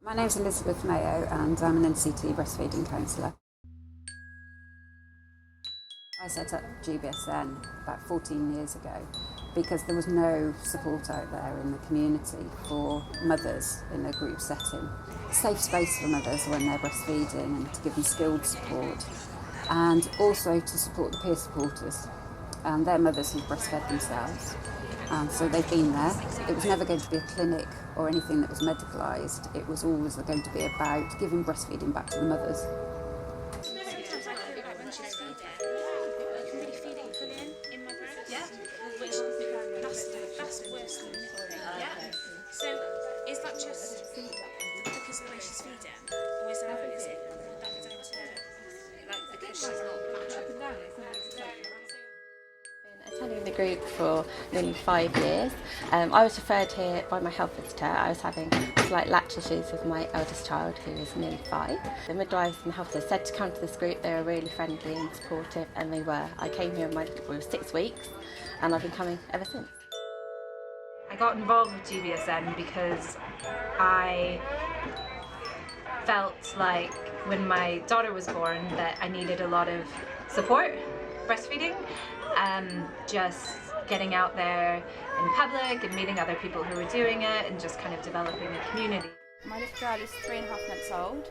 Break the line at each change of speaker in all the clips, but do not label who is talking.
My name's Elizabeth Mayo and I'm an NCT breastfeeding counsellor. I set up GBSN about 14 years ago because there was no support out there in the community for mothers in a group setting. Safe space for mothers when they're breastfeeding and to give them skilled support, and also to support the peer supporters and their mothers who've breastfed themselves. And so they've been there. It was never going to be a clinic or anything that was medicalised. It was always going to be about giving breastfeeding back to the mothers.
That's worse than nippling. Yeah. So is that just because of the way she's feeding, or is that down to like because she's not matching?
Been attending the group for nearly 5 years. I was referred here by my health visitor. I was having slight latch issues with my eldest child, who is nearly 5. The midwives and health visitor said to come to this group. They were really friendly and supportive, and they were. I came here when we were 6 weeks, and I've been coming ever since.
I got involved with GBSN because I felt like when my daughter was born that I needed a lot of support breastfeeding, just getting out there in public and meeting other people who were doing it and just kind of developing a community.
My little girl is 3.5 months old.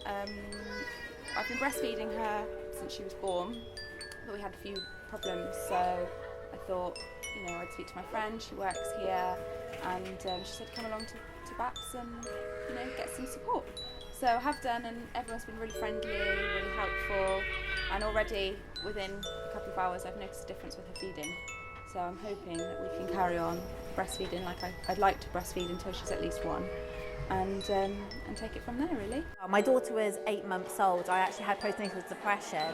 I've been breastfeeding her since she was born, but we had a few problems, so I thought, I'd speak to my friend. She works here, and she said come along to BAPS and get some support. So I have done, and everyone's been really friendly, really helpful, and already within a couple of hours I've noticed a difference with her feeding. So I'm hoping that we can carry on breastfeeding like I'd like to breastfeed until she's at least 1, and take it from there, really.
My daughter was 8 months old. I actually had postnatal depression,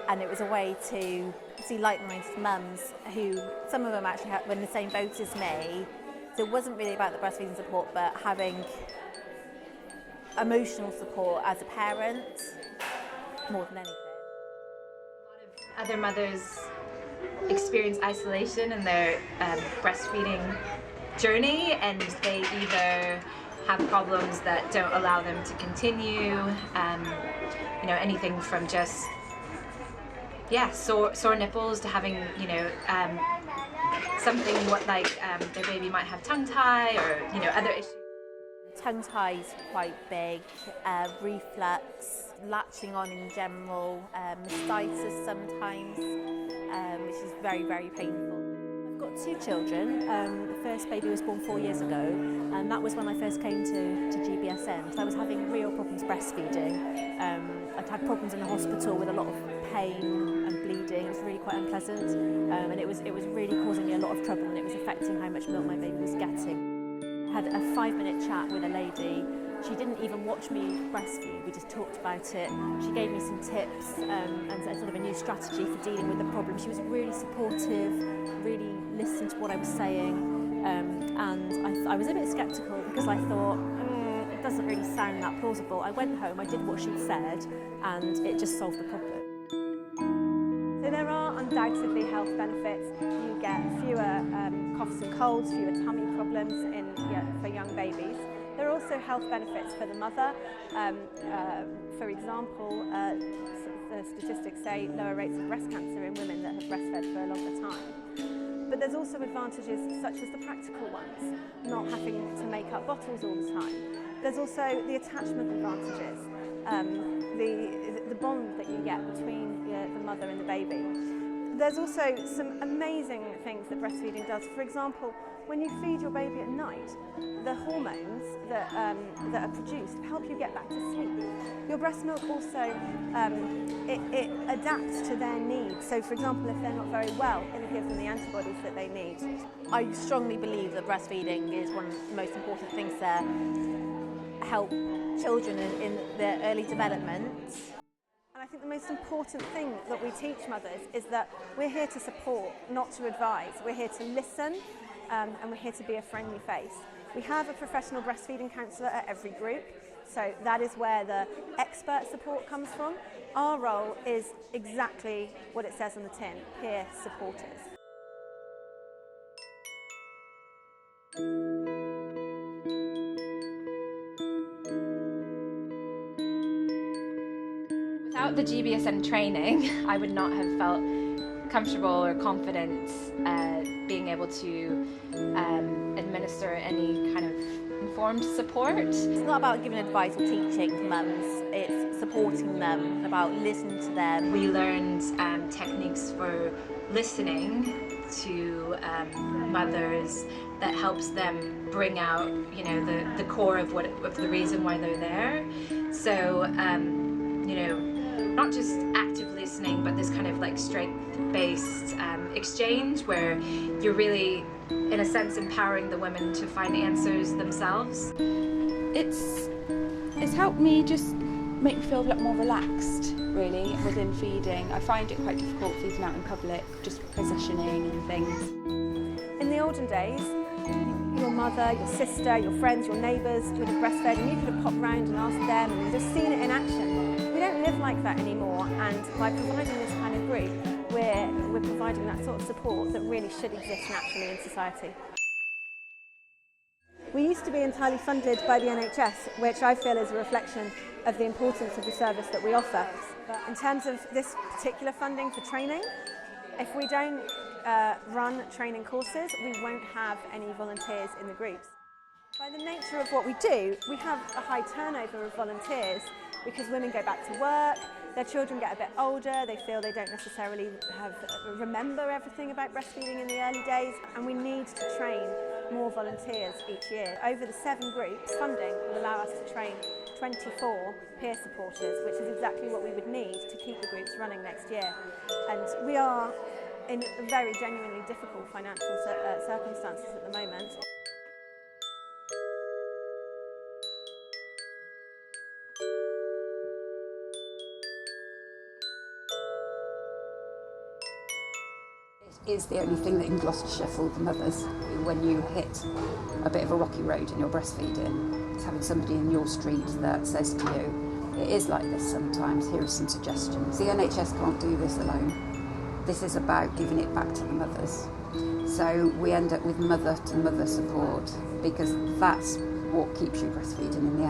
and it was a way to see like-minded mums who, some of them actually were in the same boat as me. So it wasn't really about the breastfeeding support, but having emotional support as a parent more than anything.
A lot of other mothers experience isolation in their breastfeeding journey, and they either have problems that don't allow them to continue, anything from just sore nipples to having something their baby might have tongue tie or other issues.
Tongue tie is quite big, reflux, latching on in general, mastitis sometimes, which is very, very painful. I've got 2 children. The first baby was born 4 years ago, and that was when I first came to GBSN. So I was having real problems breastfeeding. I'd had problems in the hospital with a lot of pain and bleeding. It was really quite unpleasant, and it was really causing me a lot of trouble, and it was affecting how much milk my baby was getting. I had a 5-minute chat with a lady. She didn't even watch me breastfeed, we just talked about it. She gave me some tips and sort of a new strategy for dealing with the problem. She was really supportive, really listened to what I was saying, and I was a bit sceptical because I thought, it doesn't really sound that plausible. I went home, I did what she'd said, and it just solved the problem.
So there are undoubtedly health benefits. You get fewer coughs and colds, fewer tummy problems for young babies. There are also health benefits for the mother. For example, the statistics say lower rates of breast cancer in women that have breastfed for a longer time. But there's also advantages such as the practical ones, not having to make up bottles all the time. There's also the attachment advantages, the bond that you get between the mother and the baby. There's also some amazing things that breastfeeding does. For example, when you feed your baby at night, the hormones that are produced help you get back to sleep. Your breast milk also, it adapts to their needs. So for example, if they're not very well, it'll give them the antibodies that they need.
I strongly believe that breastfeeding is one of the most important things to help children in their early development.
I think the most important thing that we teach mothers is that we're here to support, not to advise. We're here to listen, and we're here to be a friendly face. We have a professional breastfeeding counsellor at every group, so that is where the expert support comes from. Our role is exactly what it says on the tin, peer supporters.
Without the GBSN training, I would not have felt comfortable or confident being able to administer any kind of informed support.
It's not about giving advice or teaching mums, it's supporting them, about listening to them.
We learned techniques for listening to mothers that helps them bring out, you know, the core of the reason why they're there. So, you know, not just active listening, but this kind of like strength-based exchange where you're really, in a sense, empowering the women to find answers themselves.
It's helped me just make me feel a lot more relaxed, really, within feeding. I find it quite difficult feeding out in public, just positioning and things.
In the olden days, your mother, your sister, your friends, your neighbours would have breastfed and you could have popped round and asked them and you'd have seen it in action. We don't live like that anymore, and by providing this kind of group, we're providing that sort of support that really should exist naturally in society. We used to be entirely funded by the NHS, which I feel is a reflection of the importance of the service that we offer. But in terms of this particular funding for training, if we don't run training courses, we won't have any volunteers in the groups. By the nature of what we do, we have a high turnover of volunteers because women go back to work, their children get a bit older, they feel they don't necessarily remember everything about breastfeeding in the early days, and we need to train more volunteers each year. Over the 7 groups, funding will allow us to train 24 peer supporters, which is exactly what we would need to keep the groups running next year. And we are in very genuinely difficult financial circumstances at the moment.
Is the only thing that in Gloucestershire for the mothers. When you hit a bit of a rocky road in your breastfeeding, it's having somebody in your street that says to you, it is like this sometimes, here are some suggestions. The NHS can't do this alone. This is about giving it back to the mothers. So we end up with mother-to-mother support because that's what keeps you breastfeeding in the